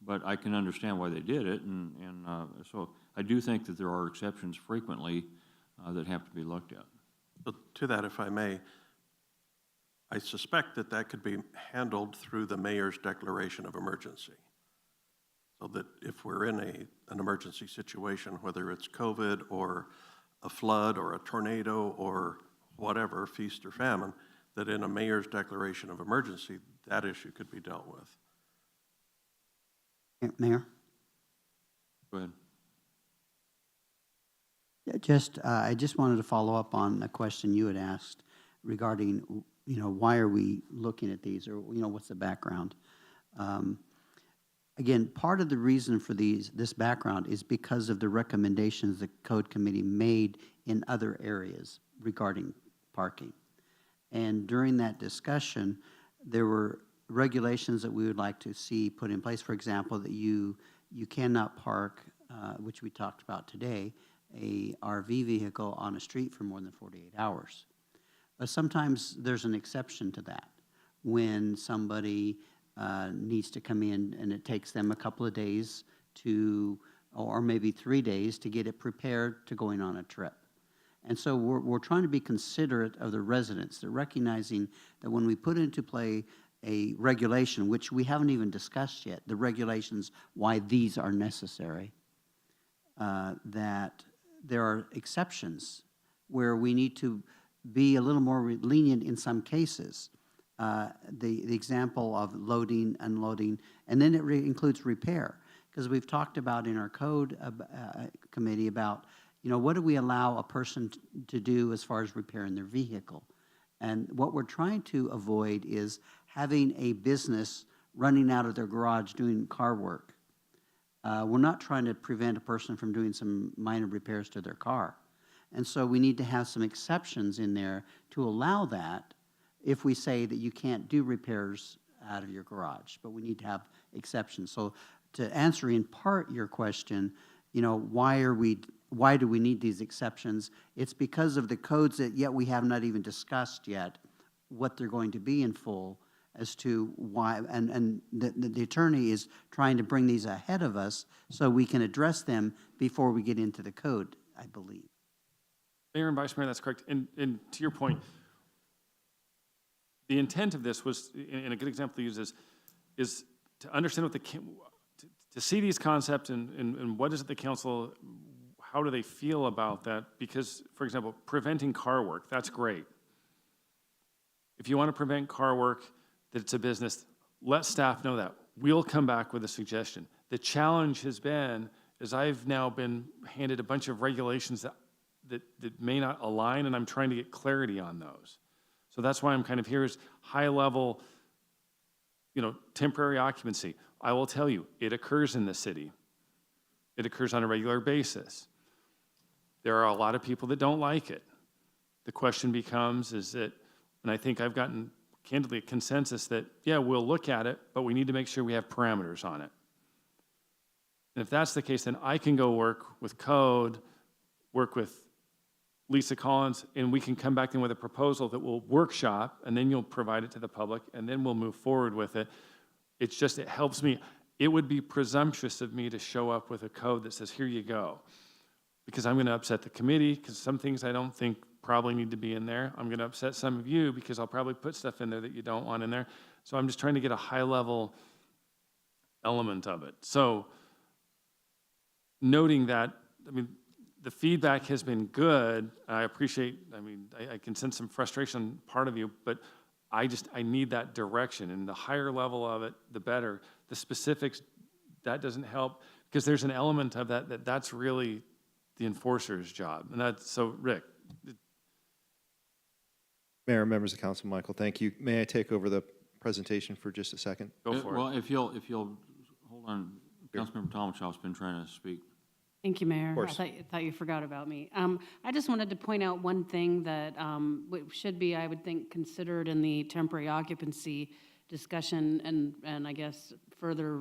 but I can understand why they did it, and so I do think that there are exceptions frequently that have to be looked at. So to that, if I may, I suspect that that could be handled through the mayor's declaration of emergency. So that if we're in an emergency situation, whether it's COVID or a flood or a tornado or whatever, feast or famine, that in a mayor's declaration of emergency, that issue could be dealt with. Mayor? Go ahead. I just wanted to follow up on a question you had asked regarding, why are we looking at these, or, what's the background? Again, part of the reason for this background is because of the recommendations the Code Committee made in other areas regarding parking. And during that discussion, there were regulations that we would like to see put in place. For example, that you cannot park, which we talked about today, a RV vehicle on a street for more than 48 hours. But sometimes there's an exception to that when somebody needs to come in and it takes them a couple of days or maybe 3 days to get it prepared to going on a trip. And so we're trying to be considerate of the residents. They're recognizing that when we put into play a regulation, which we haven't even discussed yet, the regulations, why these are necessary, that there are exceptions where we need to be a little more lenient in some cases. The example of loading, unloading, and then it includes repair. Because we've talked about in our code committee about, what do we allow a person to do as far as repairing their vehicle? And what we're trying to avoid is having a business running out of their garage doing car work. We're not trying to prevent a person from doing some minor repairs to their car. And so we need to have some exceptions in there to allow that if we say that you can't do repairs out of your garage, but we need to have exceptions. So to answer in part your question, why do we need these exceptions? It's because of the codes that yet we have not even discussed yet what they're going to be in full as to why, and the attorney is trying to bring these ahead of us so we can address them before we get into the code, I believe. Mayor and Vice Mayor, that's correct. And to your point, the intent of this was, and a good example to use is to understand what to see these concepts and what is it the council, how do they feel about that? Because, for example, preventing car work, that's great. If you want to prevent car work, that it's a business, let staff know that. We'll come back with a suggestion. The challenge has been, is I've now been handed a bunch of regulations that may not align, and I'm trying to get clarity on those. So that's why I'm kind of here is high level, temporary occupancy. I will tell you, it occurs in the city. It occurs on a regular basis. There are a lot of people that don't like it. The question becomes, and I think I've gotten candidly a consensus that, yeah, we'll look at it, but we need to make sure we have parameters on it. And if that's the case, then I can go work with code, work with Lisa Collins, and we can come back in with a proposal that will workshop, and then you'll provide it to the public, and then we'll move forward with it. It's just, it helps me. It would be presumptuous of me to show up with a code that says, here you go, because I'm going to upset the committee, because some things I don't think probably need to be in there. I'm going to upset some of you, because I'll probably put stuff in there that you don't want in there. So I'm just trying to get a high-level element of it. So noting that, the feedback has been good. I appreciate, I can sense some frustration on part of you, but I need that direction, and the higher level of it, the better. The specifics, that doesn't help, because there's an element of that's really the enforcer's job. And so Rick. Mayor, members of council, Michael, thank you. May I take over the presentation for just a second? Go for it. Well, if you'll hold on, Councilmember Tomachow's been trying to speak. Thank you, Mayor. Of course. I thought you forgot about me. I just wanted to point out one thing that should be, I would think, considered in the temporary occupancy discussion and I guess further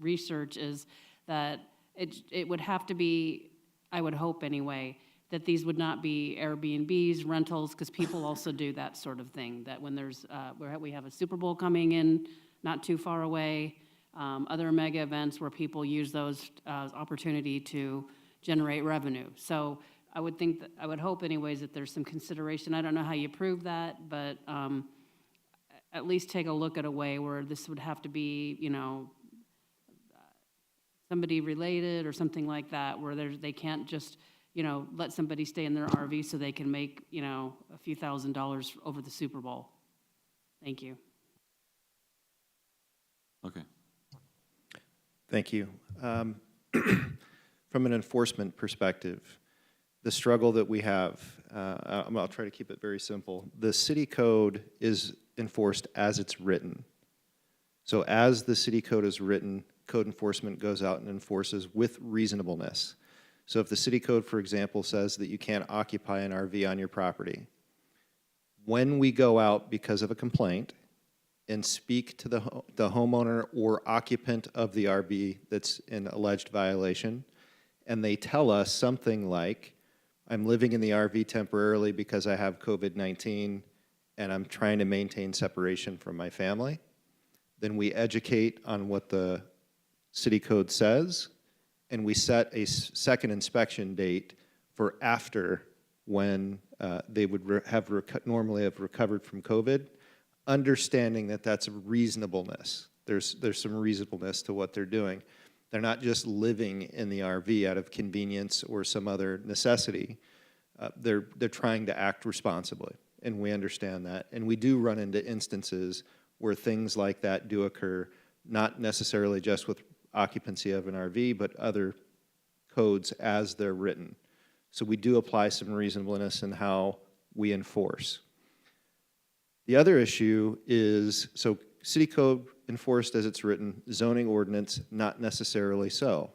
research is that it would have to be, I would hope anyway, that these would not be Airbnbs, rentals, because people also do that sort of thing, that when there's, we have a Super Bowl coming in not too far away, other mega events where people use those as opportunity to generate revenue. So I would think, that I would hope anyways that there's some consideration. I don't know how you prove that, but at least take a look at a way where this would have to be, you know, somebody related or something like that, where they can't just, you know, let somebody stay in their RV so they can make, you know, a few $1,000s over the Super Bowl. Thank you. Okay. Thank you. From an enforcement perspective, the struggle that we have, I'll try to keep it very simple. The city code is enforced as it's written. So as the city code is written, code enforcement goes out and enforces with reasonableness. So if the city code, for example, says that you can't occupy an RV on your property, when we go out because of a complaint and speak to the homeowner or occupant of the RV that's in alleged violation, and they tell us something like, I'm living in the RV temporarily because I have COVID-19 and I'm trying to maintain separation from my family, then we educate on what the city code says, and we set a second inspection date for after when they would normally have recovered from COVID, understanding that that's a reasonableness. There's some reasonableness to what they're doing. They're not just living in the RV out of convenience or some other necessity. They're trying to act responsibly, and we understand that. And we do run into instances where things like that do occur, not necessarily just with occupancy of an RV, but other codes as they're written. So we do apply some reasonableness in how we enforce. The other issue is, so city code enforced as it's written, zoning ordinance not necessarily so.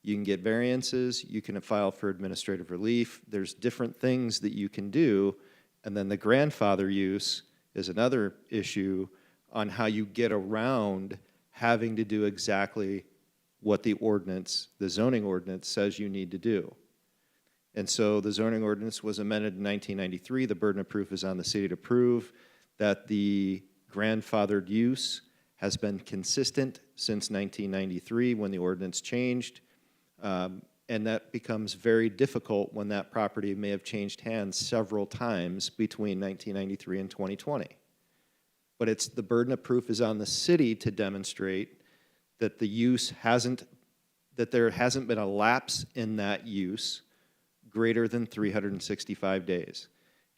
You can get variances, you can file for administrative relief, there's different things that you can do, and then the grandfather use is another issue on how you get around having to do exactly what the ordinance, the zoning ordinance, says you need to do. And so the zoning ordinance was amended in 1993. The burden of proof is on the city to prove that the grandfathered use has been consistent since 1993 when the ordinance changed. And that becomes very difficult when that property may have changed hands several times between 1993 and 2020. But it's the burden of proof is on the city to demonstrate that the use that there hasn't been a lapse in that use greater than 365 days.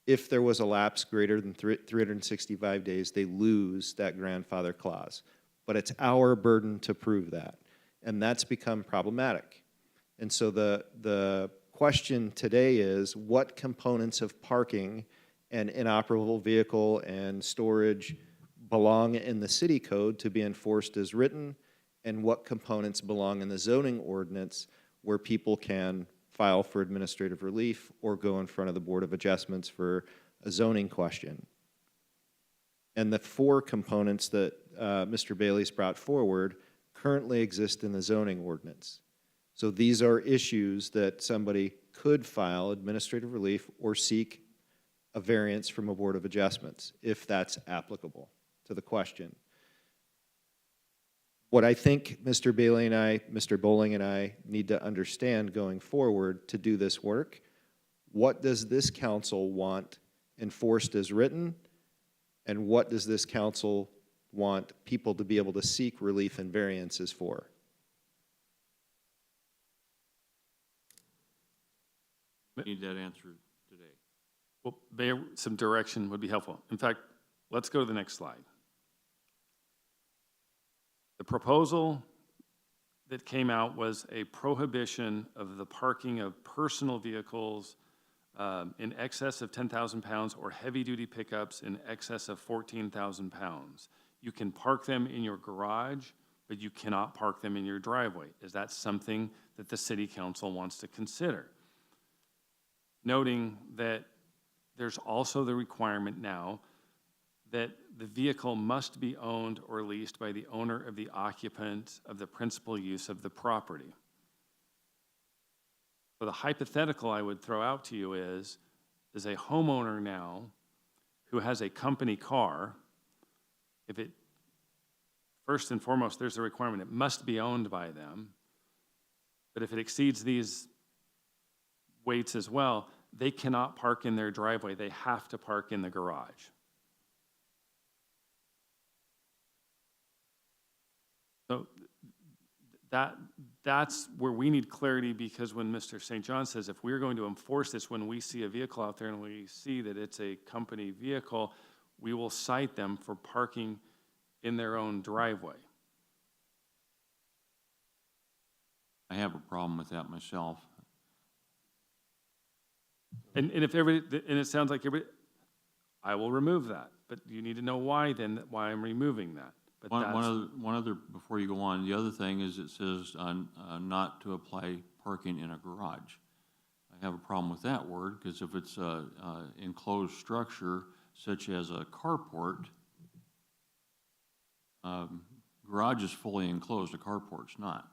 If there was a lapse greater than 365 days, they lose that grandfather clause. But it's our burden to prove that, and that's become problematic. And so the question today is, what components of parking and inoperable vehicle and storage belong in the city code to be enforced as written, and what components belong in the zoning ordinance where people can file for administrative relief or go in front of the Board of Adjustments for a zoning question. And the four components that Mr. Bailey's brought forward currently exist in the zoning ordinance. So these are issues that somebody could file administrative relief or seek a variance from a Board of Adjustments, if that's applicable to the question. What I think Mr. Bailey and Mr. Bowling and I need to understand going forward to do this work, what does this council want enforced as written, and what does this council want people to be able to seek relief and variances for? Need that answered today. Well, some direction would be helpful. In fact, let's go to the next slide. The proposal that came out was a prohibition of the parking of personal vehicles in excess of 10,000 pounds or heavy-duty pickups in excess of 14,000 pounds. You can park them in your garage, but you cannot park them in your driveway. Is that something that the city council wants to consider? Noting that there's also the requirement now that the vehicle must be owned or leased by the owner of the occupant of the principal use of the property. So the hypothetical I would throw out to you is a homeowner now who has a company car, if it first and foremost, there's a requirement, it must be owned by them. But if it exceeds these weights as well, they cannot park in their driveway, they have to park in the garage. So that's where we need clarity, because when Mr. St. John says, if we're going to enforce this, when we see a vehicle out there and we see that it's a company vehicle, we will cite them for parking in their own driveway. I have a problem with that myself. And if everybody, and it sounds like everybody, I will remove that, but you need to know why then, why I'm removing that. But One other, before you go on, the other thing is it says not to apply parking in a garage. I have a problem with that word, because if it's a enclosed structure such as a carport, garage is fully enclosed, a carport's not.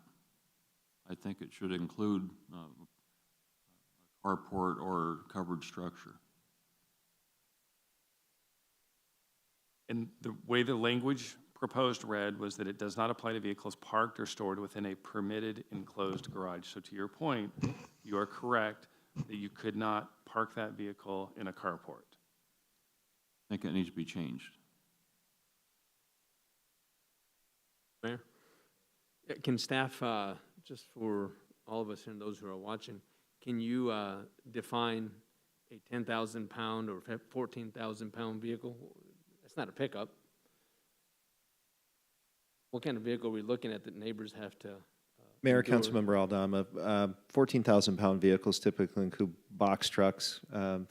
I think it should include a carport or covered structure. And the way the language proposed read was that it does not apply to vehicles parked or stored within a permitted enclosed garage. So to your point, you are correct that you could not park that vehicle in a carport. I think it needs to be changed. Mayor? Can staff, just for all of us and those who are watching, can you define a 10,000 pound or 14,000 pound vehicle? That's not a pickup. What kind of vehicle are we looking at that neighbors have to? Mayor, endure? Councilmember Aldama, 14,000-pound vehicles typically include box trucks,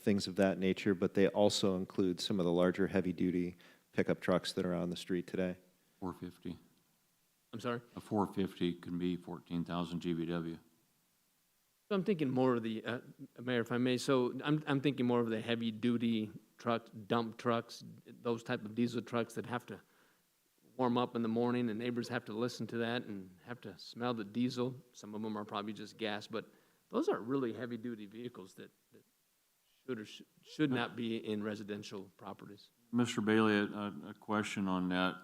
things of that nature, but they also include some of the larger heavy-duty pickup trucks that are on the street today. 450. I'm sorry? A 450 can be 14,000 GVW. So I'm thinking more of the, Mayor, if I may, so I'm thinking more of the heavy-duty trucks, dump trucks, those type of diesel trucks that have to warm up in the morning, and neighbors have to listen to that and have to smell the diesel. Some of them are probably just gas, but those are really heavy-duty vehicles that should or should not be in residential properties. Mr. Bailey, a question on that.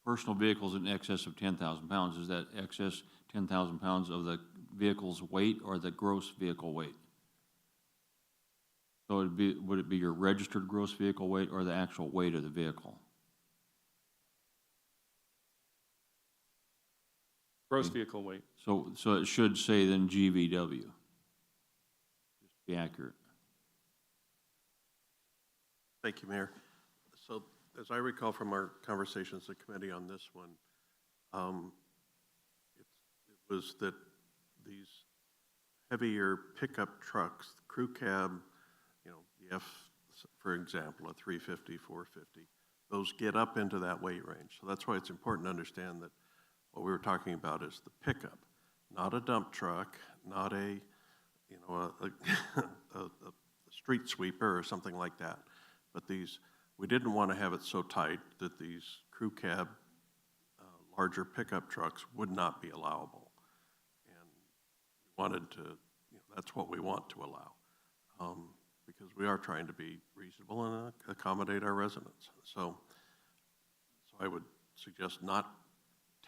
Personal vehicles in excess of 10,000 pounds, is that excess 10,000 pounds of the vehicle's weight or the gross vehicle weight? So would it be your registered gross vehicle weight or the actual weight of the vehicle? Gross vehicle weight. So it should say then GVW, just to be accurate. Thank you, Mayor. So as I recall from our conversations at committee on this one, it was that these heavier pickup trucks, crew cab, the F, for example, a 350, 450, those get up into that weight range. So that's why it's important to understand that what we were talking about is the pickup, not a dump truck, not a street sweeper or something like that. But we didn't want to have it so tight that these crew cab, larger pickup trucks would not be allowable. And we wanted to, that's what we want to allow, because we are trying to be reasonable and accommodate our residents. So I would suggest not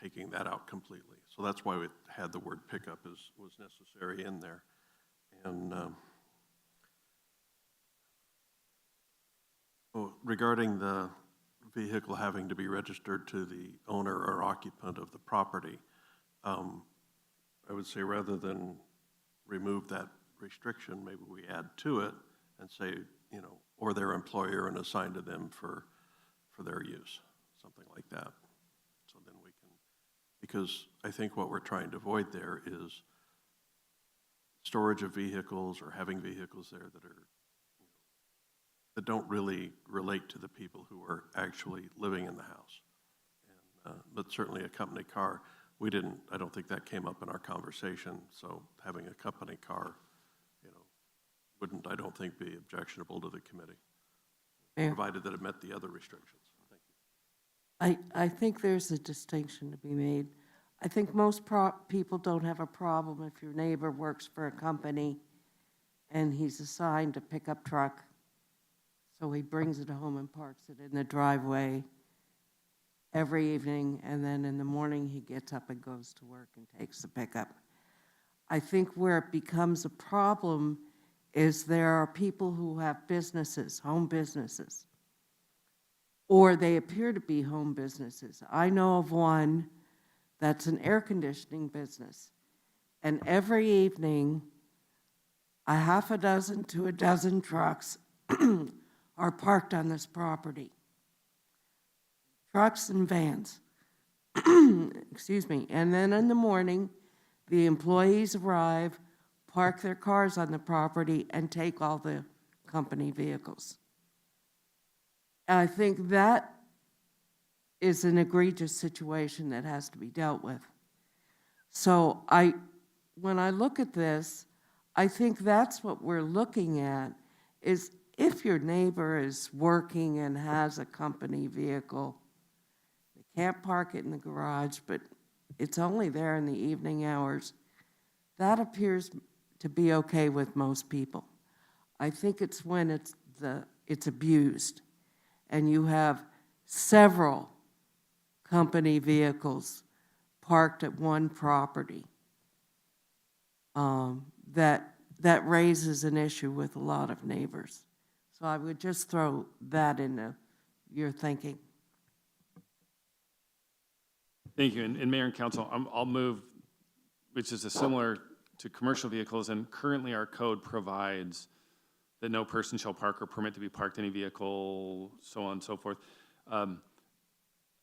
taking that out completely. So that's why we had the word pickup was necessary in there. And regarding the vehicle having to be registered to the owner or occupant of the property, I would say rather than remove that restriction, maybe we add to it and say, or their employer, and assign to them for their use, something like that. So then we can, because I think what we're trying to avoid there is storage of vehicles or having vehicles there that don't really relate to the people who are actually living in the house. And, but certainly a company car, I don't think that came up in our conversation. So having a company car, wouldn't, I don't think, be objectionable to the committee, provided that it met the other restrictions. Thank you. I think there's a distinction to be made. I think most people don't have a problem if your neighbor works for a company and he's assigned a pickup truck, so he brings it home and parks it in the driveway, every evening, and then in the morning, he gets up and goes to work and takes the pickup. I think where it becomes a problem is there are people who have businesses, home businesses, or they appear to be home businesses. I know of one that's an air conditioning business, and every evening, a half a dozen to a dozen trucks are parked on this property. Trucks and vans. Excuse me. And then in the morning, the employees arrive, park their cars on the property, and take all the company vehicles. And I think that is an egregious situation that has to be dealt with. So when I look at this, I think that's what we're looking at, is if your neighbor is working and has a company vehicle, they can't park it in the garage, but it's only there in the evening hours, that appears to be okay with most people. I think it's when it's abused, and you have several company vehicles parked at one property, that raises an issue with a lot of neighbors. So I would just throw that into your thinking. Thank you. And Mayor and Council, I'll move, which is similar to commercial vehicles, and currently our code provides that no person shall park or permit to be parked any vehicle, so on and so forth,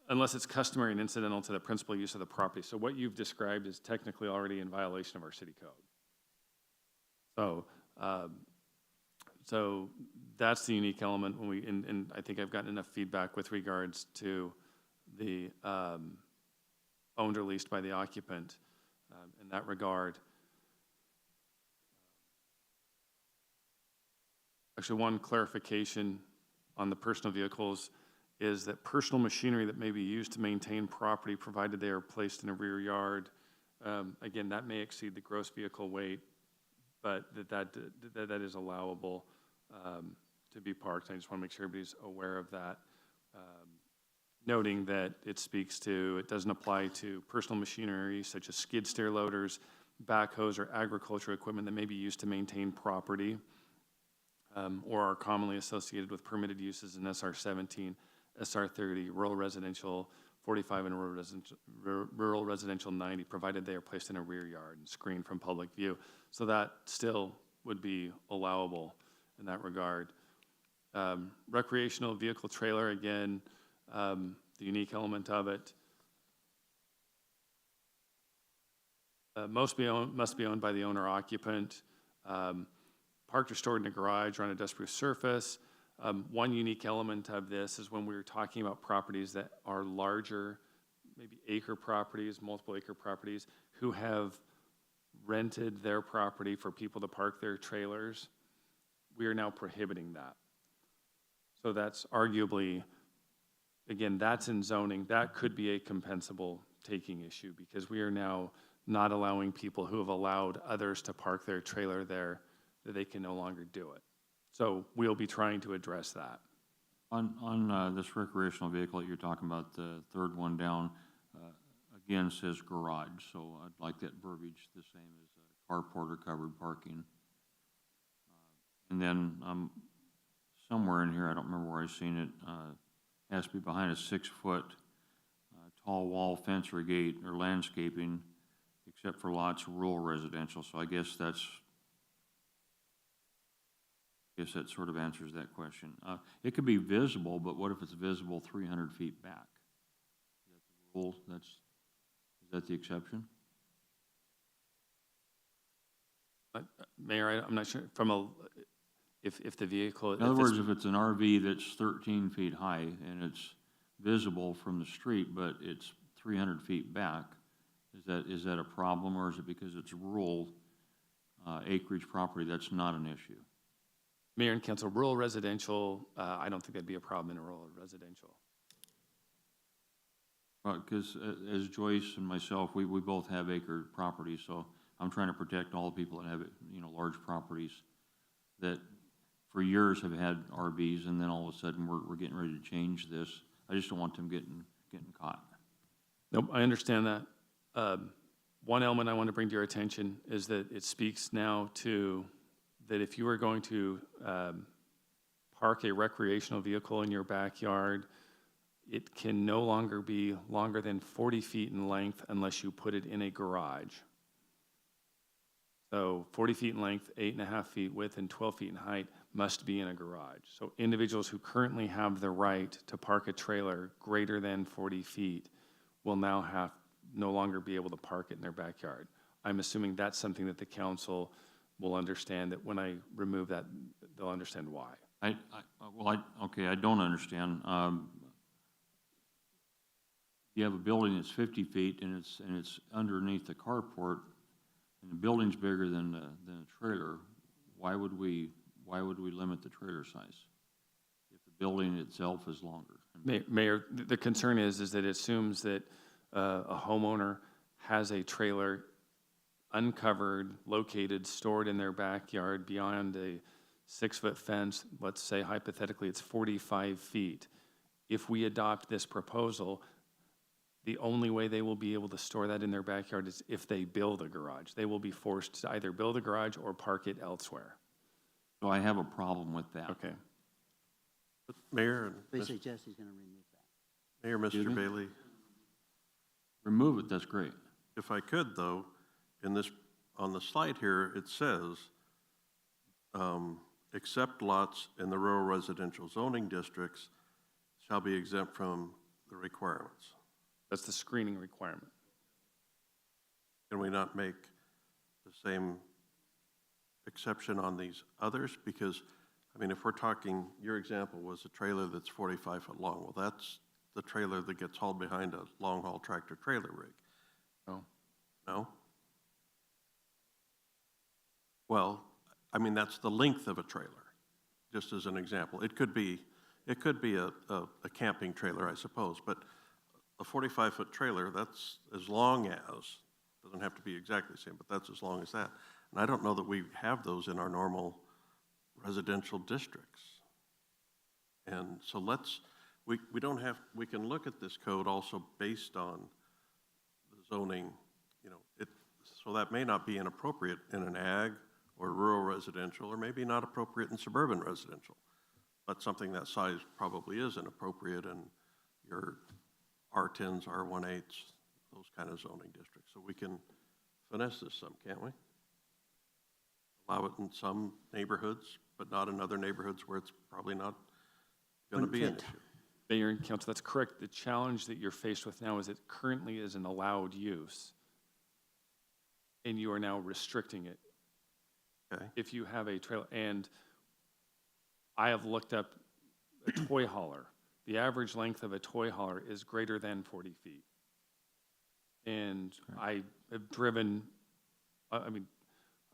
unless it's customary and incidental to the principal use of the property. So what you've described is technically already in violation of our city code. So that's the unique element when and I think I've gotten enough feedback with regards to the owned or leased by the occupant in that regard. Actually, one clarification on the personal vehicles is that personal machinery that may be used to maintain property, provided they are placed in a rear yard, again, that may exceed the gross vehicle weight, but that is allowable to be parked. I just want to make sure everybody's aware of that. Noting that it doesn't apply to personal machinery such as skid steer loaders, backhoes, or agricultural equipment that may be used to maintain property or are commonly associated with permitted uses in SR 17, SR 30, rural residential 45, and rural residential 90, provided they are placed in a rear yard and screened from public view. So that still would be allowable in that regard. Recreational vehicle trailer, again, the unique element of it, must be owned by the owner occupant, parked or stored in a garage or on a dust-proof surface. One unique element of this is when we were talking about properties that are larger, maybe acre properties, multiple acre properties, who have rented their property for people to park their trailers, we are now prohibiting that. So that's arguably, again, that's in zoning. That could be a compensable taking issue because we are now not allowing people who have allowed others to park their trailer there, that they can no longer do it. So we'll be trying to address that. On this recreational vehicle that you're talking about, the third one down, again says garage, so I'd like that verbiage the same as carport or covered parking. And then somewhere in here, I don't remember where I've seen it, has to be behind a 6-foot tall wall, fence, or gate, or landscaping, except for lots of rural residential. So I guess that sort of answers that question. It could be visible, but what if it's visible 300 feet back? Is that the rule? Is that the exception? Mayor, I'm not sure if the vehicle. In other words, if it's an RV that's 13 feet high and it's visible from the street, but it's 300 feet back, is that a problem, or is it because it's rural acreage property that's not an issue? Mayor and Council, rural residential, I don't think that'd be a problem in rural residential. Because as Joyce and myself, we both have acre properties, so I'm trying to protect all the people that have, large properties that for years have had RVs, and then all of a sudden we're getting ready to change this. I just don't want them getting getting caught. Nope, I understand that. One element I want to bring to your attention is that it speaks now to that if you are going to park a recreational vehicle in your backyard, it can no longer be longer than 40 feet in length unless you put it in a garage. So 40 feet in length, 8.5 feet width, and 12 feet in height must be in a garage. So individuals who currently have the right to park a trailer greater than 40 feet will now no longer be able to park it in their backyard. I'm assuming that's something that the council will understand, that when I remove that, they'll understand why. Okay, I don't understand. You have a building that's 50 feet and it's underneath the carport, and the building's bigger than the trailer. Why would we limit the trailer size if the building itself is longer? Mayor, the concern is that it assumes that a homeowner has a trailer uncovered, located, stored in their backyard beyond a 6-foot fence. Let's say hypothetically it's 45 feet. If we adopt this proposal, the only way they will be able to store that in their backyard is if they build a garage. They will be forced to either build a garage or park it elsewhere. So I have a problem with that. Okay. Mayor and They suggest he's going to remove that. Mayor, Excuse Mr. me? Bailey, Remove it, that's great. if I could though, in this, on the slide here, it says, except lots in the rural residential zoning districts shall be exempt from the requirements. That's the screening requirement. Can we not make the same exception on these others? Because, I mean, if we're talking, your example was a trailer that's 45 foot long. Well, that's the trailer that gets hauled behind a long-haul tractor trailer rig. No. No? Well, I mean, that's the length of a trailer, just as an example. It could be a camping trailer, I suppose, but a 45-foot trailer, that's as long as, doesn't have to be exactly the same, but that's as long as that. And I don't know that we have those in our normal residential districts. And so we don't have, we can look at this code also based on the zoning, so that may not be inappropriate in an ag or rural residential, or maybe not appropriate in suburban residential. But something that size probably is inappropriate in your R10s, R18s, those kind of zoning districts. So we can finesse this some, can't we? Allow it in some neighborhoods, but not in other neighborhoods where it's probably not going to be an issue. Mayor and Council, that's correct. The challenge that you're faced with now is it currently is an allowed use, and you are now restricting it. Okay. If you have a trailer, and I have looked up a toy hauler. The average length of a toy hauler is greater than 40 feet. And I have driven, I mean,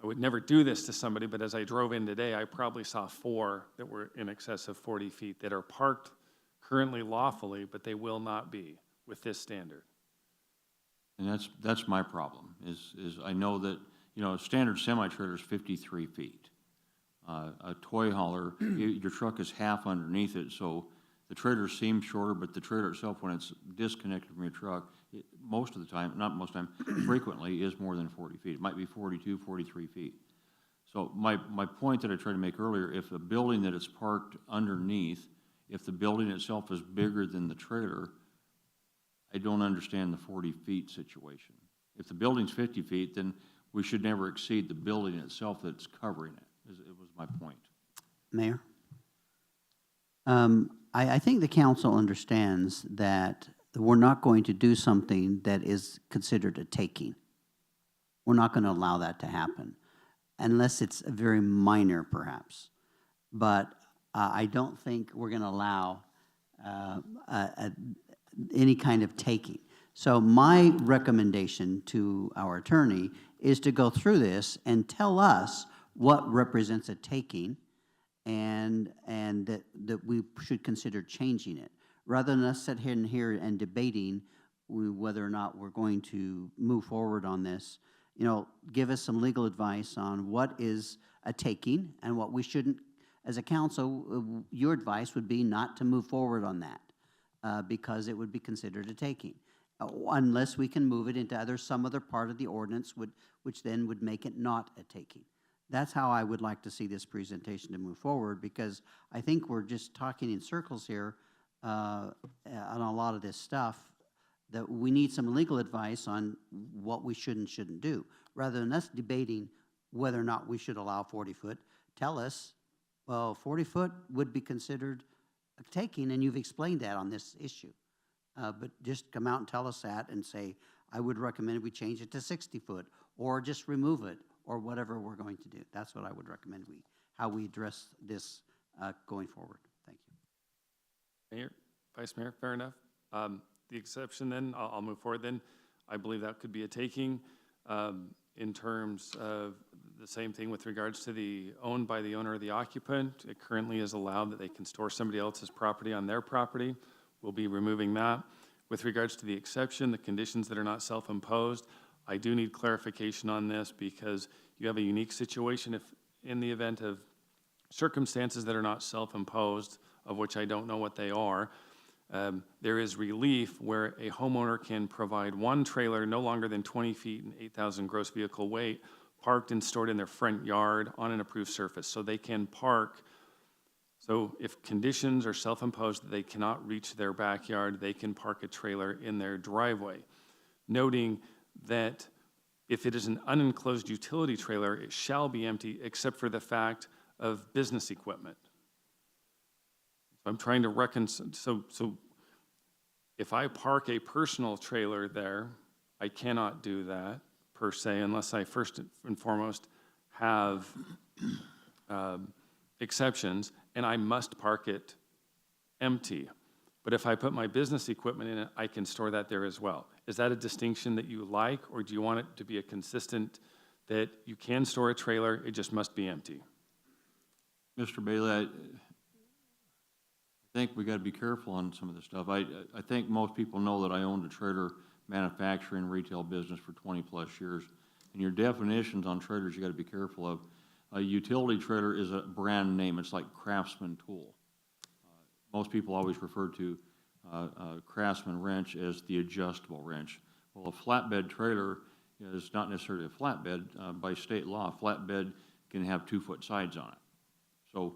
I would never do this to somebody, but as I drove in today, I probably saw 4 that were in excess of 40 feet that are parked currently lawfully, but they will not be with this standard. And that's my problem, is I know that, a standard semi-trailer is 53 feet. A toy hauler, your truck is half underneath it, so the trailer seems shorter, but the trailer itself, when it's disconnected from your truck, most of the time, not most of the time, frequently is more than 40 feet. It might be 42, 43 feet. So my point that I tried to make earlier, if a building that is parked underneath, if the building itself is bigger than the trailer, I don't understand the 40 feet situation. If the building's 50 feet, then we should never exceed the building itself that's covering it. It was my point. Mayor? I think the council understands that we're not going to do something that is considered a taking. We're not going to allow that to happen, unless it's very minor, perhaps. But I don't think we're going to allow any kind of taking. So my recommendation to our attorney is to go through this and tell us what represents a taking, and that we should consider changing it, rather than us sit here and debating whether or not we're going to move forward on this. Give us some legal advice on what is a taking and what we shouldn't. As a council, your advice would be not to move forward on that. because it would be considered a taking. Unless we can move it into some other part of the ordinance, which then would make it not a taking. That's how I would like to see this presentation to move forward, because I think we're just talking in circles here on a lot of this stuff, that we need some legal advice on what we should and shouldn't do. Rather than us debating whether or not we should allow 40-foot, tell us, well, 40-foot would be considered a taking, and you've explained that on this issue. But just come out and tell us that and say, I would recommend we change it to 60-foot, or just remove it, or whatever we're going to do. That's what I would recommend how we address this going forward. Thank you. Mayor, Vice Mayor, fair enough. The exception then, I'll move forward then. I believe that could be a taking in terms of the same thing with regards to the owned by the owner or the occupant. It currently is allowed that they can store somebody else's property on their property. We'll be removing that. With regards to the exception, the conditions that are not self-imposed, I do need clarification on this because you have a unique situation if in the event of circumstances that are not self-imposed, of which I don't know what they are, there is relief where a homeowner can provide one trailer no longer than 20 feet and 8,000 gross vehicle weight, parked and stored in their front yard on an approved surface. So they can park. So if conditions are self-imposed that they cannot reach their backyard, they can park a trailer in their driveway. Noting that if it is an unenclosed utility trailer, it shall be empty except for the fact of business equipment. So I'm trying to reconcile, so if I park a personal trailer there, I cannot do that per se unless I first and foremost have exceptions, and I must park it empty. But if I put my business equipment in it, I can store that there as well. Is that a distinction that you like, or do you want it to be a consistent that you can store a trailer, it just must be empty? Mr. Bailey, I think we got to be careful on some of this stuff. I think most people know that I owned a trailer manufacturing retail business for 20-plus years. And your definitions on trailers you got to be careful of. A utility trailer is a brand name. It's like Craftsman tool. Most people always refer to Craftsman wrench as the adjustable wrench. Well, a flatbed trailer is not necessarily a flatbed. By state law, a flatbed can have 2-foot sides on it. So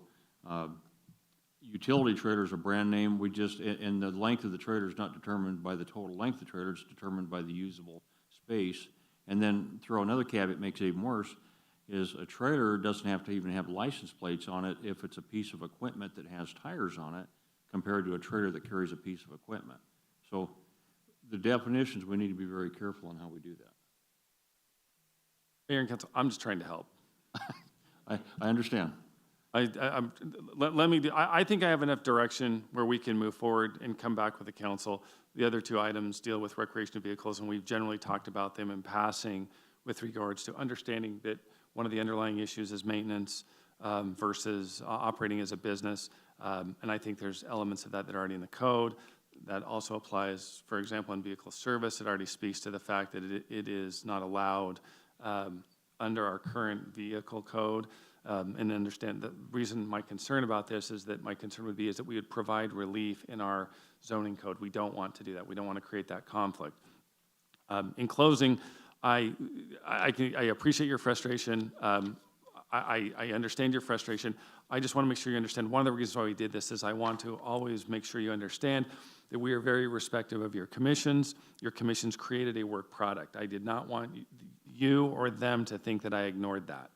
utility trailer is a brand name. And the length of the trailer is not determined by the total length of the trailer. It's determined by the usable space. And then throw another caveat makes it even worse, is a trailer doesn't have to even have license plates on it if it's a piece of equipment that has tires on it, compared to a trailer that carries a piece of equipment. So the definitions, we need to be very careful on how we do that. Mayor and Council, I'm just trying to help. I understand. I think I have enough direction where we can move forward and come back with the council. The other two items deal with recreational vehicles, and we've generally talked about them in passing with regards to understanding that one of the underlying issues is maintenance versus operating as a business. And I think there's elements of that that are already in the code. That also applies, for example, in vehicle service. It already speaks to the fact that it is not allowed under our current vehicle code. And understand the reason my concern about this is that my concern would be is that we would provide relief in our zoning code. We don't want to do that. We don't want to create that conflict. In closing, I appreciate your frustration. I understand your frustration. I just want to make sure you understand one of the reasons why we did this is I want to always make sure you understand that we are very respectful of your commissions. Your commissions created a work product. I did not want you or them to think that I ignored that.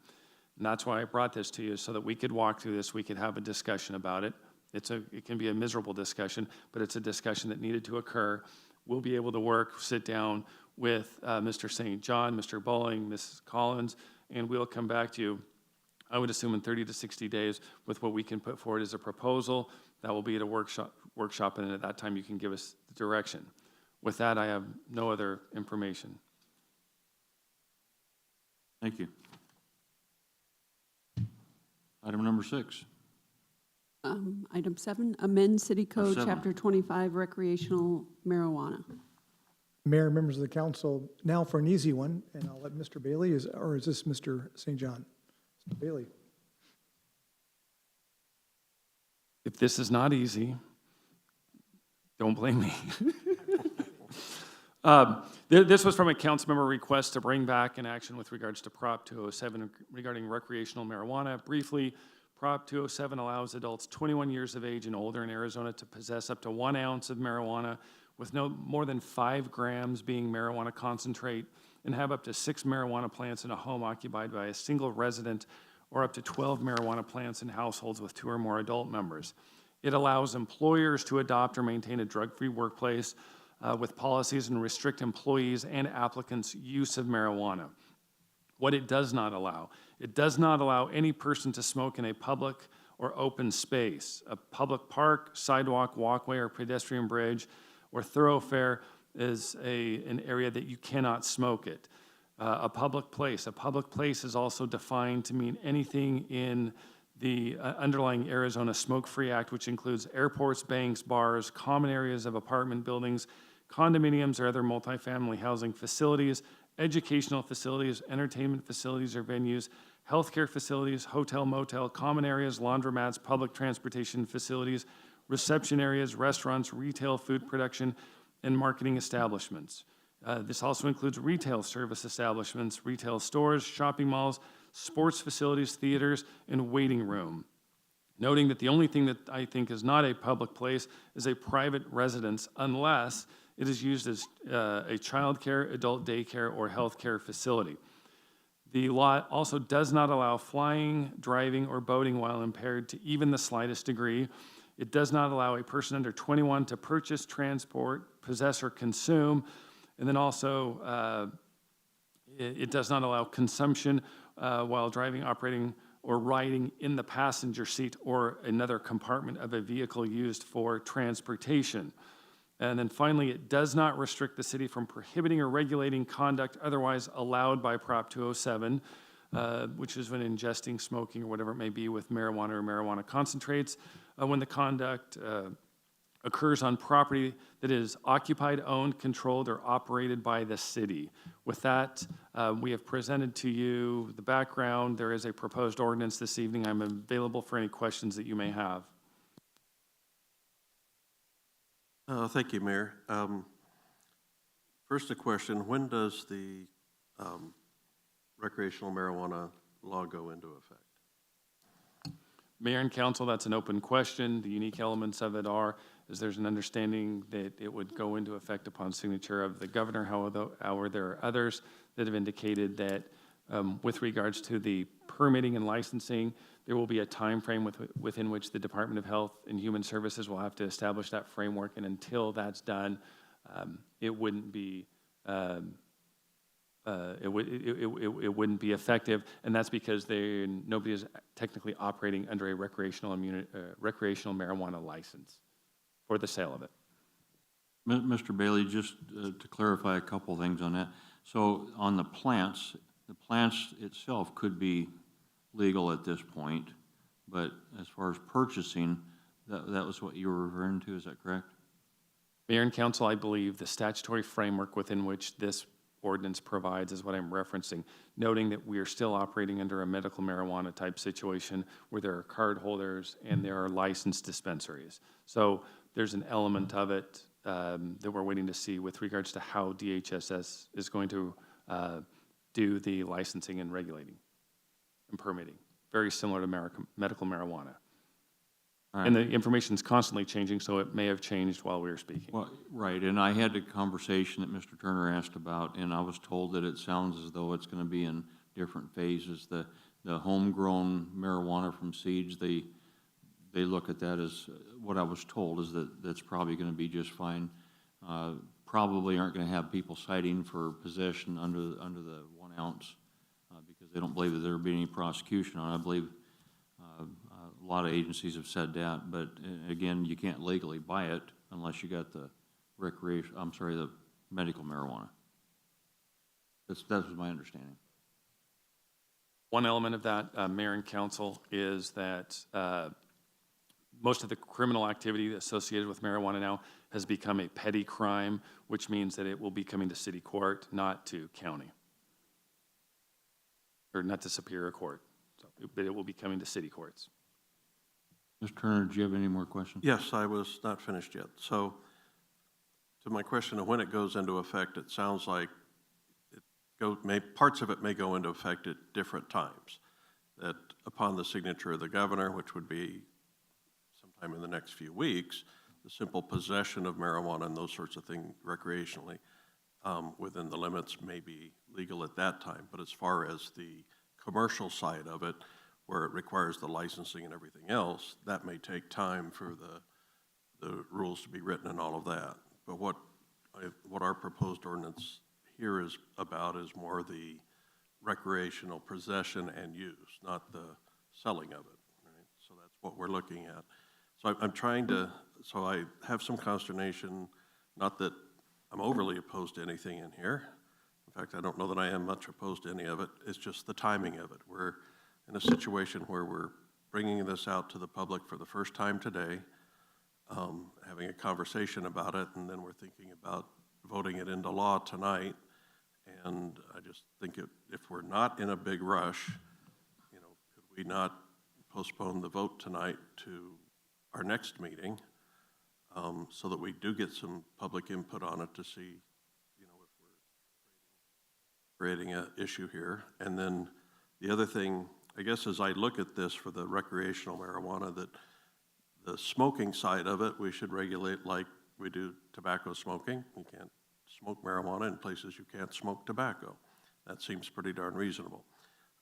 And that's why I brought this to you, so that we could walk through this, we could have a discussion about it. It can be a miserable discussion, but it's a discussion that needed to occur. We'll be able to sit down with Mr. St. John, Mr. Bowling, Mrs. Collins, and we'll come back to you, I would assume in 30 to 60 days, with what we can put forward as a proposal. That will be at a workshop, and at that time you can give us the direction. With that, I have no other information. Thank you. Item number 6. Item 7, amend City Code, 7. Chapter 25, recreational marijuana. Mayor, members of the council, now for an easy one, and I'll let Mr. Bailey, or is this Mr. St. John? Mr. Bailey. If this is not easy, Don't blame me. This was from a council member request to bring back an action with regards to Prop 207 regarding recreational marijuana. Briefly, Prop 207 allows adults 21 years of age and older in Arizona to possess up to 1 ounce of marijuana with no more than 5 grams being marijuana concentrate, and have up to 6 marijuana plants in a home occupied by a single resident, or up to 12 marijuana plants in households with 2 or more adult members. It allows employers to adopt or maintain a drug-free workplace with policies and restrict employees and applicants' use of marijuana. What it does not allow any person to smoke in a public or open space. A public park, sidewalk, walkway, or pedestrian bridge or thoroughfare is an area that you cannot smoke it. A public place is also defined to mean anything in the underlying Arizona Smoke-Free Act, which includes airports, banks, bars, common areas of apartment buildings, condominiums or other multifamily housing facilities, educational facilities, entertainment facilities or venues, healthcare facilities, hotel, motel, common areas, laundromats, public transportation facilities, reception areas, restaurants, retail, food production, and marketing establishments. This also includes retail service establishments, retail stores, shopping malls, sports facilities, theaters, and waiting room. Noting that the only thing that I think is not a public place is a private residence unless it is used as a childcare, adult daycare, or healthcare facility. The law also does not allow flying, driving, or boating while impaired to even the slightest degree. It does not allow a person under 21 to purchase, transport, possess, or consume. And then also, it does not allow consumption while driving, operating, or riding in the passenger seat or another compartment of a vehicle used for transportation. And then finally, it does not restrict the city from prohibiting or regulating conduct otherwise allowed by Prop 207, which is when ingesting, smoking, or whatever it may be with marijuana or marijuana concentrates, when the conduct occurs on property that is occupied, owned, controlled, or operated by the city. With that, we have presented to you the background. There is a proposed ordinance this evening. I'm available for any questions that you may have. Thank you, Mayor. First, a question. When does the recreational marijuana law go into effect? Mayor and council, that's an open question. The unique elements of it is there's an understanding that it would go into effect upon signature of the governor. However, there are others that have indicated that with regards to the permitting and licensing, there will be a time frame within which the Department of Health and Human Services will have to establish that framework, and until that's done, it wouldn't be wouldn't be effective, and that's because nobody is technically operating under a recreational marijuana license for the sale of it. Mr. Bailey, just to clarify a couple things on that. So on the plants itself could be legal at this point, but as far as purchasing, that was what you were referring to, is that correct? Mayor and council, I believe the statutory framework within which this ordinance provides is what I'm referencing, noting that we are still operating under a medical marijuana type situation where there are card holders and there are licensed dispensaries. So there's an element of it that we're waiting to see with regards to how DHSS is going to do the licensing and regulating and permitting, very similar to medical marijuana. Right. And the information is constantly changing, so it may have changed while we were speaking. Well, right, and I had a conversation that Mr. Turner asked about, and I was told that it sounds as though it's going to be in different phases. The homegrown marijuana from seeds, they look at that as, what I was told is that that's probably going to be just fine. Probably aren't going to have people citing for possession under the 1 ounce because they don't believe that there will be any prosecution on it. I believe a lot of agencies have said that, but again, you can't legally buy it unless you got the the medical marijuana. That was my understanding. One element of that, Mayor and Council, is that most of the criminal activity associated with marijuana now has become a petty crime, which means that it will be coming to city court, not to county, or not to Superior Court, but it will be coming to city courts. Mr. Turner, do you have any more questions? Yes, I was not finished yet. So to my question of when it goes into effect, it sounds like parts of it may go into effect at different times. That upon the signature of the governor, which would be sometime in the next few weeks, the simple possession of marijuana and those sorts of things recreationally within the limits may be legal at that time. But as far as the commercial side of it, where it requires the licensing and everything else, that may take time for the rules to be written and all of that. But what our proposed ordinance here is about is more the recreational possession and use, not the selling of it, right? So that's what we're looking at. So I'm trying to, so I have some consternation, not that I'm overly opposed to anything in here. In fact, I don't know that I am much opposed to any of it. It's just the timing of it. We're in a situation where we're bringing this out to the public for the first time today, having a conversation about it, and then we're thinking about voting it into law tonight. And I just think if we're not in a big rush, you know, could we not postpone the vote tonight to our next meeting so that we do get some public input on it to see, you know, if we're creating an issue here. And then the other thing, I guess, as I look at this for the recreational marijuana, that the smoking side of it, we should regulate like we do tobacco smoking. You can't smoke marijuana in places you can't smoke tobacco. That seems pretty darn reasonable.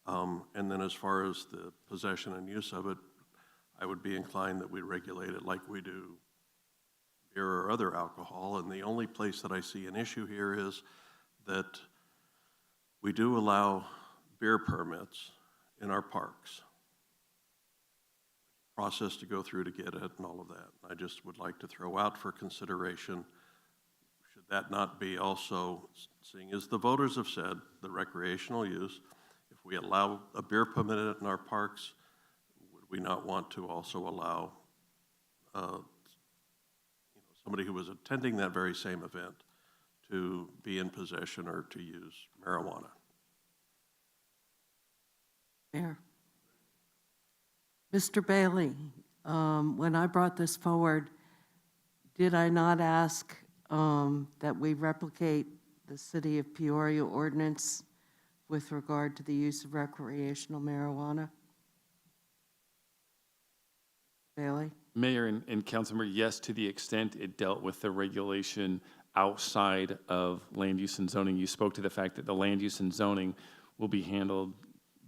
And then as far as the possession and use of it, I would be inclined that we regulate it like we do beer or other alcohol. And the only place that I see an issue here is that we do allow beer permits in our parks. Process to go through to get it and all of that. I just would like to throw out for consideration, should that not be also, seeing as the voters have said, the recreational use, if we allow a beer permit in our parks, would we not want to also allow somebody who was attending that very same event to be in possession or to use marijuana? Mayor. Mr. Bailey, when I brought this forward, did I not ask that we replicate the City of Peoria ordinance with regard to the use of recreational marijuana? Bailey? Mayor and Councilmember, yes, to the extent it dealt with the regulation outside of land use and zoning. You spoke to the fact that the land use and zoning will be handled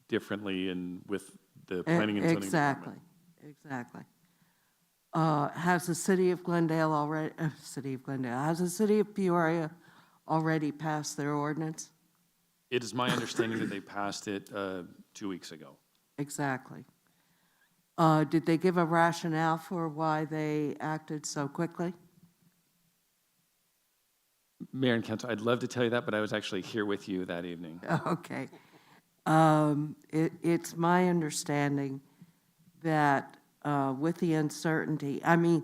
differently and with the planning and zoning department. Exactly. Has the City of Glendale already, has the City of Peoria already passed their ordinance? It is my understanding that they passed it 2 weeks ago. Exactly. Did they give a rationale for why they acted so quickly? Mayor and Council, I'd love to tell you that, but I was actually here with you that evening. Okay. It's my understanding that with the uncertainty, I mean,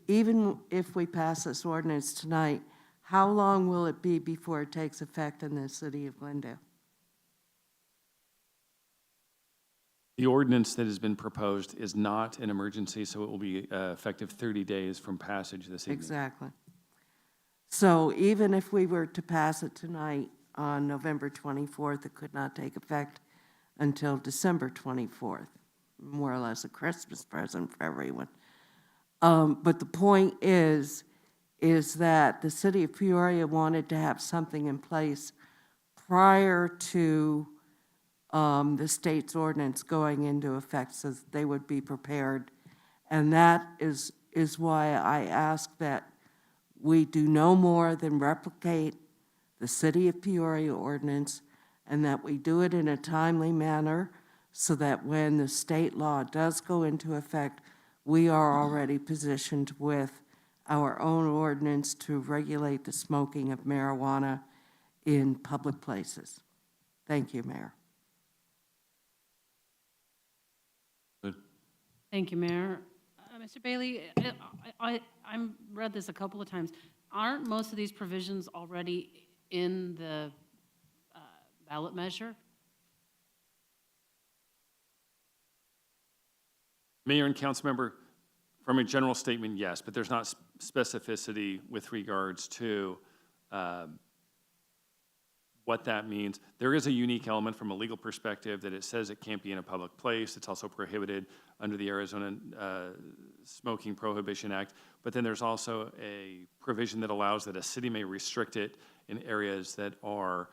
even if we pass this ordinance tonight, how long will it be before it takes effect in the City of Glendale? The ordinance that has been proposed is not an emergency, so it will be effective 30 days from passage this evening. Exactly. So even if we were to pass it tonight on November 24th, it could not take effect until December 24th, more or less a Christmas present for everyone. But the point is that the City of Peoria wanted to have something in place prior to the state's ordinance going into effect so that they would be prepared. And that is why I ask that we do no more than replicate the City of Peoria ordinance and that we do it in a timely manner so that when the state law does go into effect, we are already positioned with our own ordinance to regulate the smoking of marijuana in public places. Thank you, Mayor. Good. Thank you, Mayor. Mr. Bailey, I read this a couple of times. Aren't most of these provisions already in the ballot measure? Mayor and Councilmember, From a general statement, yes, but there's not specificity with regards to what that means. There is a unique element from a legal perspective that it says it can't be in a public place. It's also prohibited under the Arizona Smoking Prohibition Act. But then there's also a provision that allows that a city may restrict it in areas that are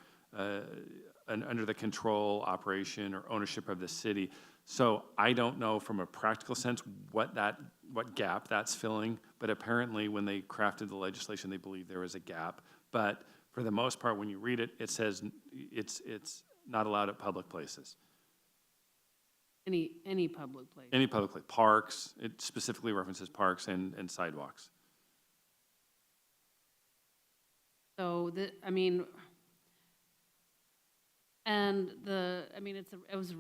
under the control, operation, or ownership of the city. So I don't know from a practical sense what gap that's filling, but apparently when they crafted the legislation, they believe there is a gap. But for the most part, when you read it, it says it's not allowed at public places. Any public place. Any public place, parks, it specifically references parks and sidewalks. So it was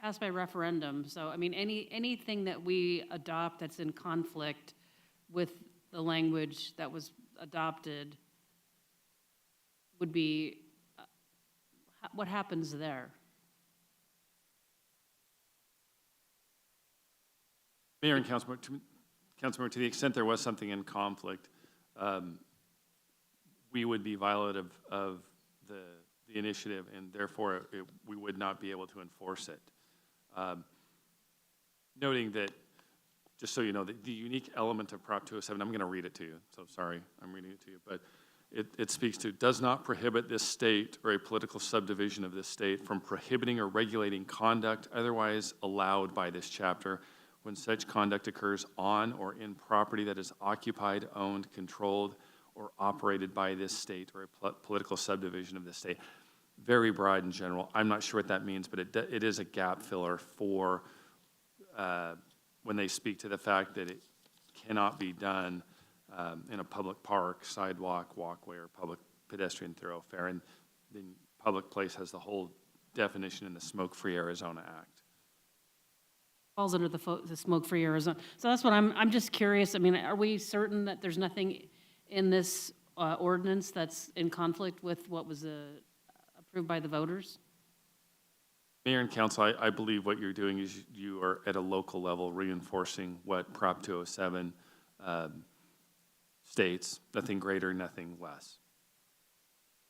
passed by referendum, so, anything that we adopt that's in conflict with the language that was adopted would be, what happens there? Mayor and Councilmember, to the extent there was something in conflict, we would be violative of the initiative, and therefore we would not be able to enforce it. Noting that, just so you know, the unique element of Prop 207, I'm going to read it to you, so sorry, I'm reading it to you, but it speaks to, does not prohibit this state or a political subdivision of this state from prohibiting or regulating conduct otherwise allowed by this chapter when such conduct occurs on or in property that is occupied, owned, controlled, or operated by this state or a political subdivision of this state. Very broad in general. I'm not sure what that means, but it is a gap filler for when they speak to the fact that it cannot be done in a public park, sidewalk, walkway, or public pedestrian thoroughfare. And the public place has the whole definition in the Smoke-Free Arizona Act. Falls under the Smoke-Free Arizona. So that's what I'm just curious. Are we certain that there's nothing in this ordinance that's in conflict with what was approved by the voters? Mayor and Council, I believe what you're doing is you are at a local level reinforcing what Prop 207 states, nothing greater, nothing less.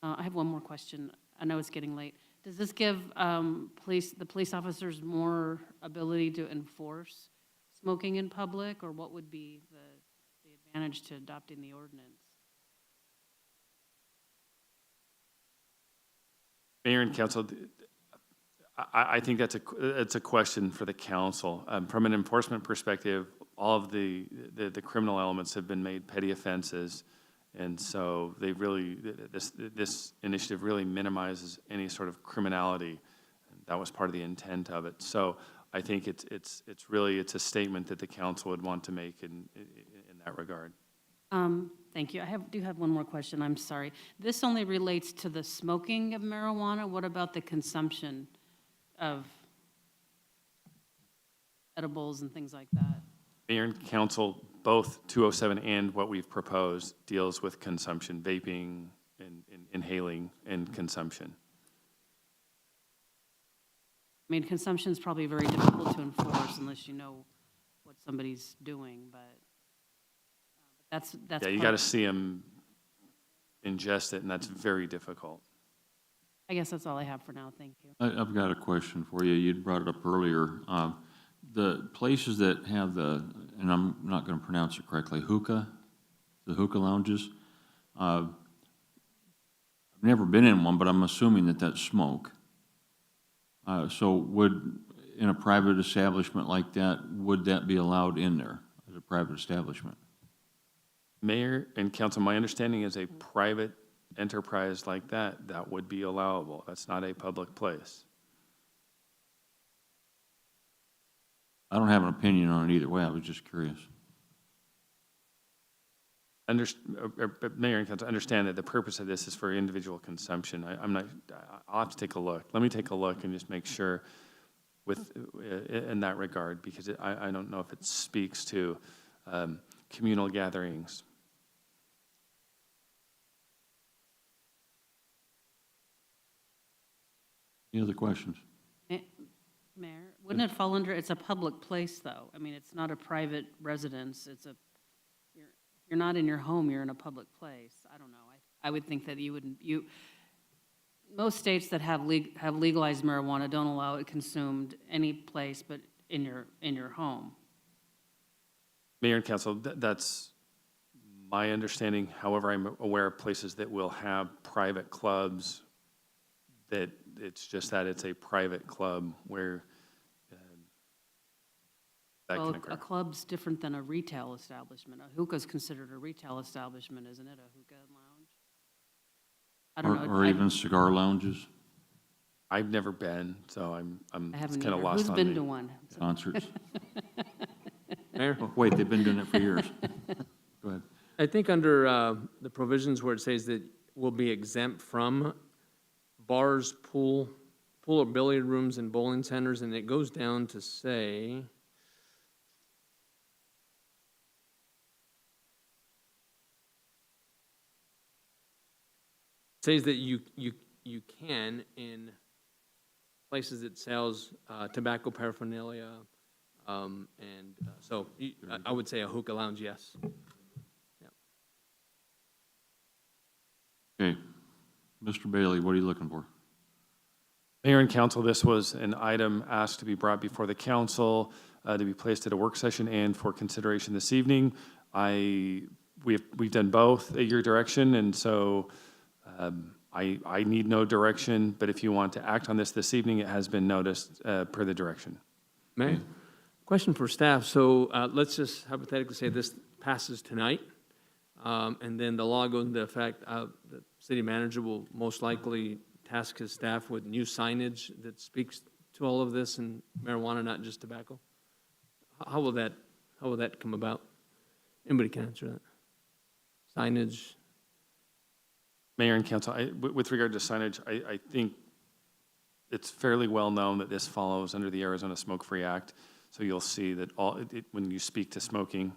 I have one more question. I know it's getting late. Does this give the police officers more ability to enforce smoking in public, or what would be the advantage to adopting the ordinance? Mayor and Council, I think that's a question for the council. From an enforcement perspective, all of the criminal elements have been made petty offenses, and so they really this initiative really minimizes any sort of criminality. That was part of the intent of it. So I think it's really a statement that the council would want to make in that regard. Thank you. I do have one more question. I'm sorry. This only relates to the smoking of marijuana. What about the consumption of edibles and things like that? Mayor and Council, both 207 and what we've proposed deals with consumption, vaping, and inhaling, and consumption. Consumption is probably very difficult to enforce unless you know what somebody's doing, but that's Yeah, you got to see them ingest it, and that's very difficult. I guess that's all I have for now. Thank you. I've got a question for you. You'd brought it up earlier. The places that have and I'm not going to pronounce it correctly, the hookah lounges. I've never been in one, but I'm assuming that that's smoke. So in a private establishment like that, would that be allowed in there as a private establishment? Mayor and Council, my understanding is a private enterprise like that would be allowable. That's not a public place. I don't have an opinion on it either way. I was just curious. Mayor and Council, understand that the purpose of this is for individual consumption. I'll have to take a look. Let me take a look and just make sure in that regard, because I don't know if it speaks to communal gatherings. Any other questions? Mayor, Wouldn't it fall under, it's a public place, though? I mean, it's not a private residence, you're not in your home, you're in a public place. I don't know. I would think that most states that have legalized marijuana don't allow it consumed any place but in your home. Mayor and council, that's my understanding. However, I'm aware of places that will have private clubs that it's just that it's a private club where that Well, can occur. a club's different than a retail establishment. A hookah's considered a retail establishment, isn't it? A hookah lounge? I don't know. Or even cigar lounges, I've never been, so I it's haven't kind of either. lost Who's on been me. to one? concerts. Mayor? Oh, wait, they've been doing it for years. Go ahead. I think under the provisions where it says that will be exempt from bars, pool or billiard rooms and bowling centers, and it goes down to say, says that you can in places that sells tobacco paraphernalia, so I would say a hookah lounge, yes. Okay. Mr. Bailey, what are you looking for? Mayor and council, this was an item asked to be brought before the council, to be placed at a work session and for consideration this evening. We've done both at your direction, and so I need no direction, but if you want to act on this evening, it has been noticed per the direction. Mayor, question for staff. So let's just hypothetically say this passes tonight, and then the law goes into effect. The city manager will most likely task his staff with new signage that speaks to all of this and marijuana, not just tobacco. How will that come about? Anybody can answer that. Signage. Mayor and council, with regard to signage, I think it's fairly well known that this follows under the Arizona Smoke-Free Act. So you'll see that when you speak to smoking,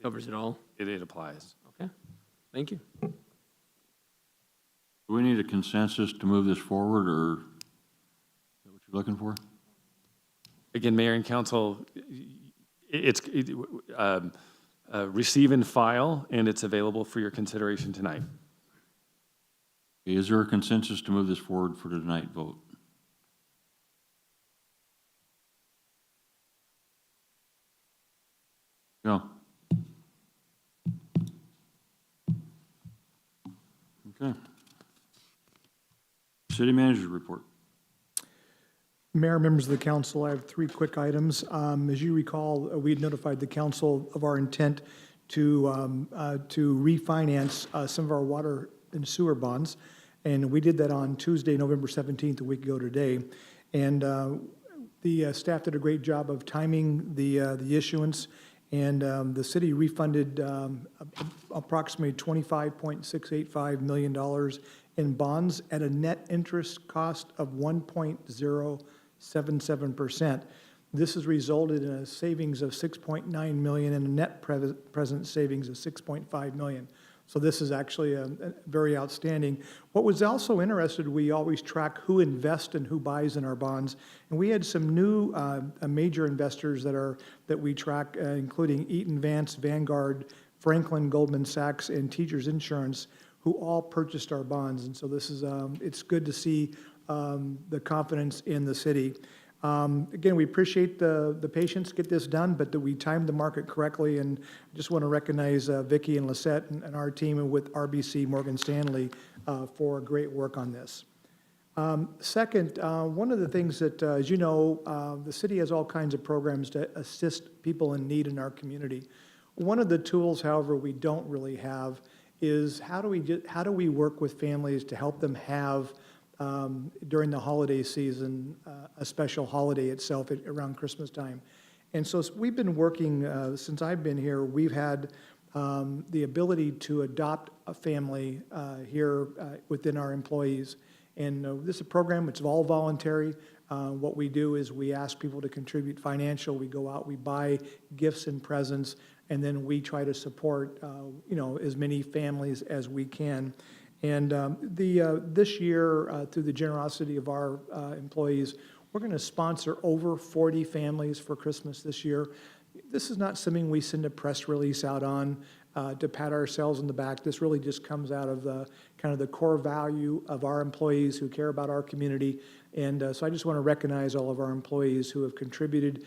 Covers it all? it applies. Okay, thank you. Do we need a consensus to move this forward, or is that what you're looking for? Again, Mayor and council, receive and file, and it's available for your consideration tonight. Is there a consensus to move this forward for tonight vote? No. Okay. City manager's report. Mayor, members of the council, I have three quick items. As you recall, we had notified the council of our intent to refinance some of our water and sewer bonds, and we did that on Tuesday, November 17th, a week ago today. And the staff did a great job of timing the issuance, and the city refunded approximately $25.685 million in bonds at a net interest cost of 1.077%. This has resulted in a savings of $6.9 million and a net present savings of $6.5 million. So this is actually a very outstanding. What was also interesting, we always track who invests and who buys in our bonds. And we had some new major investors that we track, including Eaton Vance, Vanguard, Franklin, Goldman Sachs, and Teachers Insurance, who all purchased our bonds. And so this is, it's good to see the confidence in the city. Again, we appreciate the patience to get this done, but that we timed the market correctly, and I just want to recognize Vicki and Lisette and our team with RBC Morgan Stanley for great work on this. Second, one of the things that, as you know, the city has all kinds of programs to assist people in need in our community. One of the tools, however, we don't really have is how do we work with families to help them have during the holiday season, a special holiday itself around Christmas time. And so we've been working, since I've been here, we've had the ability to adopt a family here within our employees. And this is a program, it's all voluntary. What we do is we ask people to contribute financial. We go out, we buy gifts and presents, and then we try to support, as many families as we can. And this year, through the generosity of our employees, We're going to sponsor over 40 families for Christmas this year. This is not something we send a press release out on to pat ourselves on the back. This really just comes out of the kind of the core value of our employees who care about our community. And so I just want to recognize all of our employees who have contributed,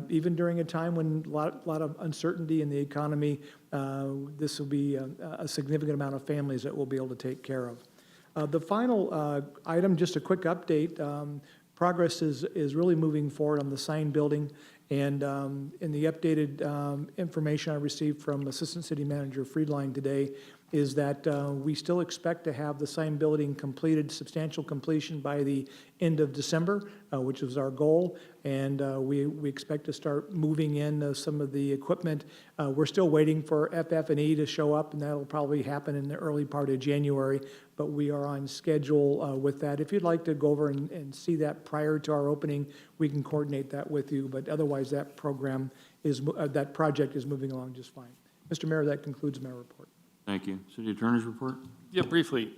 even during a time when a lot of uncertainty in the economy. This will be a significant amount of families that we'll be able to take care of. The final item, just a quick update. Progress is really moving forward on the sign building. And in the updated information I received from Assistant City Manager Friedline today is that we still expect to have the sign building completed, substantial completion by the end of December, which is our goal. And we expect to start moving in some of the equipment. We're still waiting for FF&E to show up, and that'll probably happen in the early part of January. But we are on schedule with that. If you'd like to go over and see that prior to our opening, we can coordinate that with you. But otherwise, that that project is moving along just fine. Mr. Mayor, that concludes my report. Thank you. City Attorney's report? Yeah, briefly.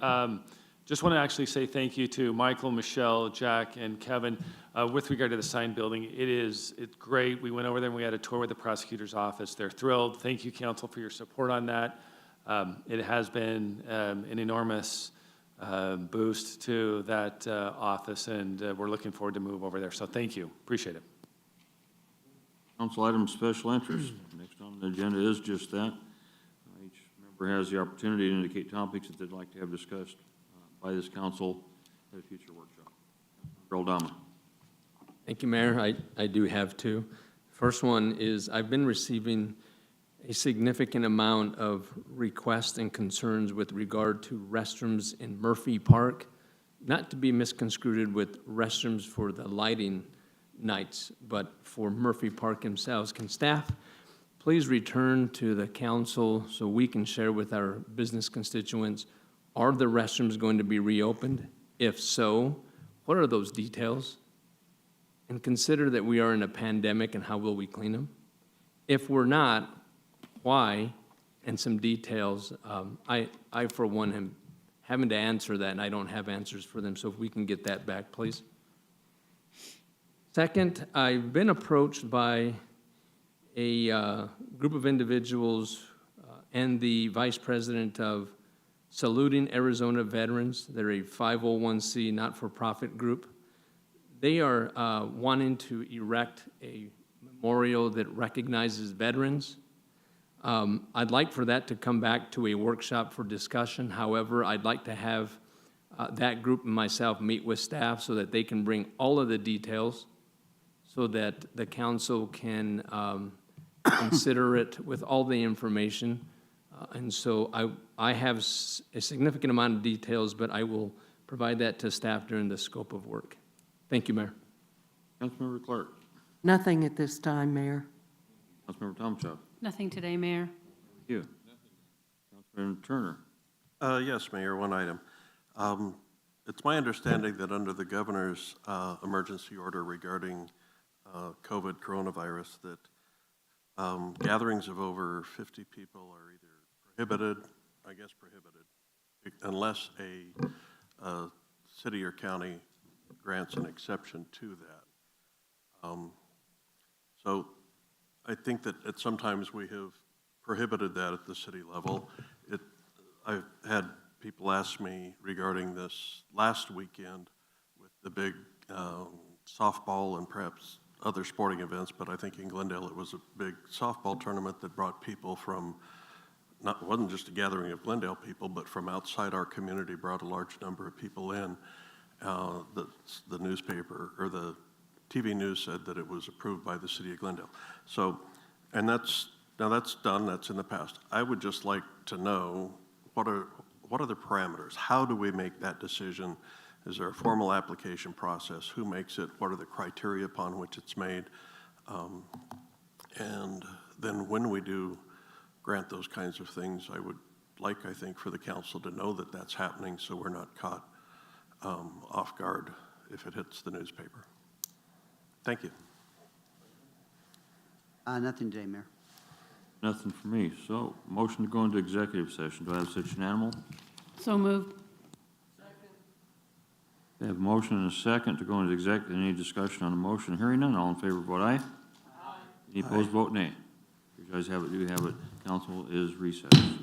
Just want to actually say thank you to Michael, Michelle, Jack, and Kevin. With regard to the sign building, it's great. We went over there and we had a tour with the prosecutor's office. They're thrilled. Thank you, council, for your support on that. It has been an enormous boost to that office, and we're looking forward to move over there. So thank you. Appreciate it. Council item special interest. Next on the agenda is just that. Each member has the opportunity to indicate topics that they'd like to have discussed by this council at a future workshop. Earl Dama. Thank you, Mayor. I do have two. First one is I've been receiving a significant amount of requests and concerns with regard to restrooms in Murphy Park, not to be misconstrued with restrooms for the lighting nights, but for Murphy Park themselves. Can staff please return to the council so we can share with our business constituents, are the restrooms going to be reopened? If so, what are those details? And consider that we are in a pandemic and how will we clean them? If we're not, why? And some details. I for one, am having to answer that, and I don't have answers for them, so if we can get that back, please. Second, I've been approached by a group of individuals and the vice president of Saluting Arizona Veterans. They're a 501c not-for-profit group. They are wanting to erect a memorial that recognizes veterans. I'd like for that to come back to a workshop for discussion. However, I'd like to have that group and myself meet with staff so that they can bring all of the details so that the council can consider it with all the information. And so I have a significant amount of details, but I will provide that to staff during the scope of work. Thank you, Mayor. Councilmember Clark. Nothing at this time, Mayor. Councilmember Tomczak. Nothing today, Mayor. Thank you. Councilmember Turner. Yes, Mayor, one item. It's my understanding that under the governor's emergency order regarding COVID coronavirus, that gatherings of over 50 people are either prohibited, unless a city or county grants an exception to that. So I think that sometimes we have prohibited that at the city level. I've had people ask me regarding this last weekend with the big softball and perhaps other sporting events, but I think in Glendale it was a big softball tournament that brought people from, it wasn't just a gathering of Glendale people, but from outside our community, brought a large number of people in. The newspaper or the TV news said that it was approved by the city of Glendale. So, and that's done, that's in the past. I would just like to know what are the parameters? How do we make that decision? Is there a formal application process? Who makes it? What are the criteria upon which it's made? And then when we do grant those kinds of things, I would like, I think, for the council to know that that's happening so we're not caught off guard if it hits the newspaper. Thank you. Nothing today, Mayor. Nothing for me. So, motion to go into executive session. Do I have such an animal? So moved. I have a motion and a second to go into executive. Any discussion on the motion? Hearing none, all in favor, vote aye. Any opposed, vote nay. You guys have it, you have it. Council is recessed.